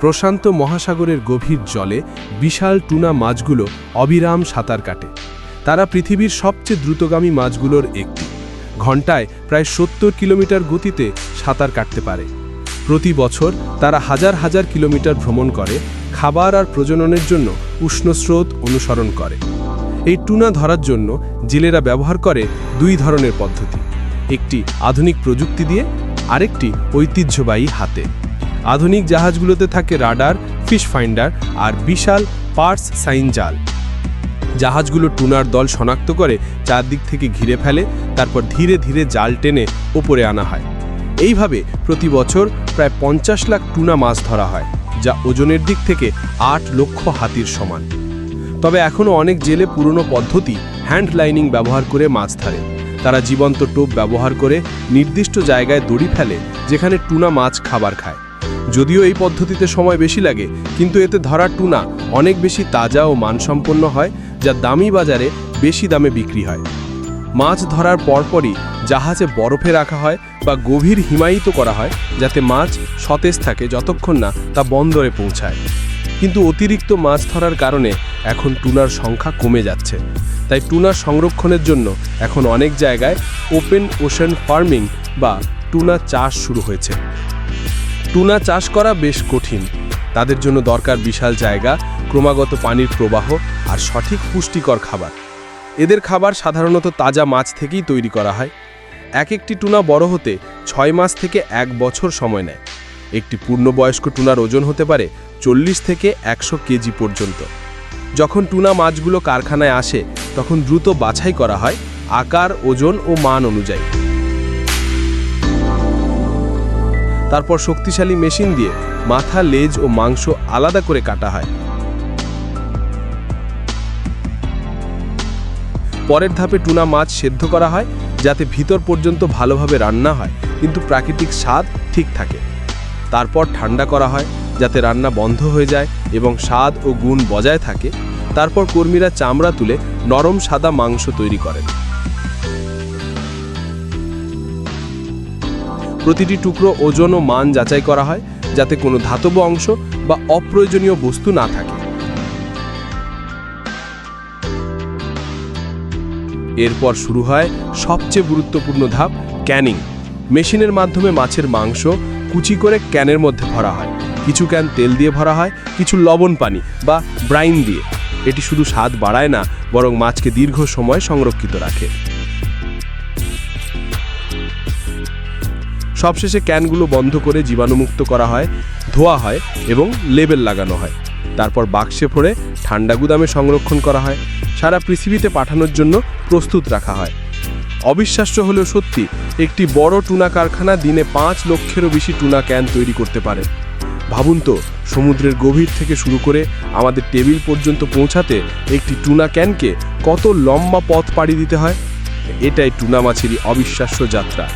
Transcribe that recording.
প্রশান্ত মহাসাগরের গভীর জলে বিশাল টুনা মাছগুলো অবিরাম সাঁতার কাটে। তারা পৃথিবীর সবচেয়ে দ্রুতগামী মাছগুলোর একটি। ঘন্টায় প্রায় 70 কিলোমিটার গতিতে সাঁতার কাটতে পারে। প্রতি বছর তারা হাজার হাজার কিলোমিটার ভ্রমণ করে, খাবার আর প্রজননের জন্য উষ্ণ স্রোত অনুসরণ করে। এই টুনা ধরার জন্য জেলেরা ব্যবহার করে দুই ধরনের পদ্ধতি, একটি আধুনিক প্রযুক্তি দিয়ে, আরেকটি ঐতিহ্যবাহী হাতে। আধুনিক জাহাজগুলোতে থাকে রাডার, ফিশ ফাইন্ডার আর বিশাল পার্স সাইন জাল। জাহাজগুলো টুনার দল শনাক্ত করে চারদিক থেকে ঘিরে ফেলে, তারপর ধীরে ধীরে জাল টেনে ওপরে আনা হয়। এইভাবে প্রতি বছর প্রায় 50 লাখ টুনা মাছ ধরা হয়, যা ওজনের দিক থেকে 8 লক্ষ হাতির সমান। তবে এখনও অনেক জেলে পুরনো পদ্ধতি হ্যান্ড লাইনিং ব্যবহার করে মাছ ধরে। তারা জীবন্ত টোপ ব্যবহার করে নির্দিষ্ট জায়গায় দড়ি ফেলে যেখানে টুনা মাছ খাবার খায়। যদিও এই পদ্ধতিতে সময় বেশি লাগে, কিন্তু এতে ধরা টুনা অনেক বেশি তাজা ও মানসম্পন্ন হয়, যা দামি বাজারে বেশি দামে বিক্রি হয়। মাছ ধরার পরপরই জাহাজে বরফে রাখা হয় বা গভীর হিমায়িত করা হয়, যাতে মাছ সতেজ থাকে যতক্ষণ না তা বন্দরে পৌঁছায়। কিন্তু অতিরিক্ত মাছ ধরার কারণে এখন টুনার সংখ্যা কমে যাচ্ছে। তাই টুনা সংরক্ষণের জন্য এখন অনেক জায়গায় ওপেন ওশেন ফার্মিং বা টুনা চাষ শুরু হয়েছে। টুনা চাষ করা বেশ কঠিন। তাদের জন্য দরকার বিশাল জায়গা, ক্রমাগত পানির প্রবাহ আর সঠিক পুষ্টিকর খাবার। এদের খাবার সাধারণত তাজা মাছ থেকেই তৈরি করা হয়। একটি টুনা বড় হতে 6 মাস থেকে 1 বছর সময় নেয়। একটি পূর্ণবয়স্ক টুনার ওজন হতে পারে 40 থেকে 100 কেজি পর্যন্ত। যখন টুনা মাছগুলো কারখানায় আসে, তখন দ্রুত বাছাই করা হয় আকার, ওজন ও মান অনুযায়ী। তারপর শক্তিশালী মেশিন দিয়ে মাথা, লেজ ও মাংস আলাদা করে কাটা হয়। পরের ধাপে টুনা মাছ সেদ্ধ করা হয়, যাতে ভিতর পর্যন্ত ভালোভাবে রান্না হয় কিন্তু প্রাকৃতিক স্বাদ ঠিক থাকে। তারপর ঠান্ডা করা হয়, যাতে রান্না বন্ধ হয়ে যায় এবং স্বাদ ও গুণ বজায় থাকে। তারপর কর্মীরা চামড়া তুলে নরম সাদা মাংস তৈরি করেন। প্রতিটি টুকরো ওজন ও মান যাচাই করা হয়, যাতে কোনো ধাতব অংশ বা অপ্রয়োজনীয় বস্তু না থাকে। এরপর শুরু হয় সবচেয়ে গুরুত্বপূর্ণ ধাপ, ক্যানিং। মেশিনের মাধ্যমে মাছের মাংস কুচি করে ক্যানের মধ্যে ভরা হয়। কিছু ক্যান তেল দিয়ে ভরা হয়, কিছু লবণ পানি বা ব্রাইন দিয়ে। এটি শুধু স্বাদ বাড়ায় না, বরং মাছকে দীর্ঘ সময় সংরক্ষিত রাখে। সবশেষে ক্যানগুলো বন্ধ করে জীবাণুমুক্ত করা হয়, ধোয়া হয় এবং লেবেল লাগানো হয়। তারপর বাক্সে ভরে ঠান্ডা গুদামে সংরক্ষণ করা হয়। সারা পৃথিবীতে পাঠানোর জন্য প্রস্তুত রাখা হয়। অবিশ্বাস্য হলেও সত্যি, একটি বড় টুনা কারখানা দিনে 5 লক্ষেরও বেশি টুনা ক্যান তৈরি করতে পারে। ভাবুন তো, সমুদ্রের গভীর থেকে শুরু করে আমাদের টেবিল পর্যন্ত পৌঁছাতে একটি টুনা ক্যানকে কত লম্বা পথ পাড়ি দিতে হয়। এটাই টুনা মাছেরই অবিশ্বাস্য যাত্রা।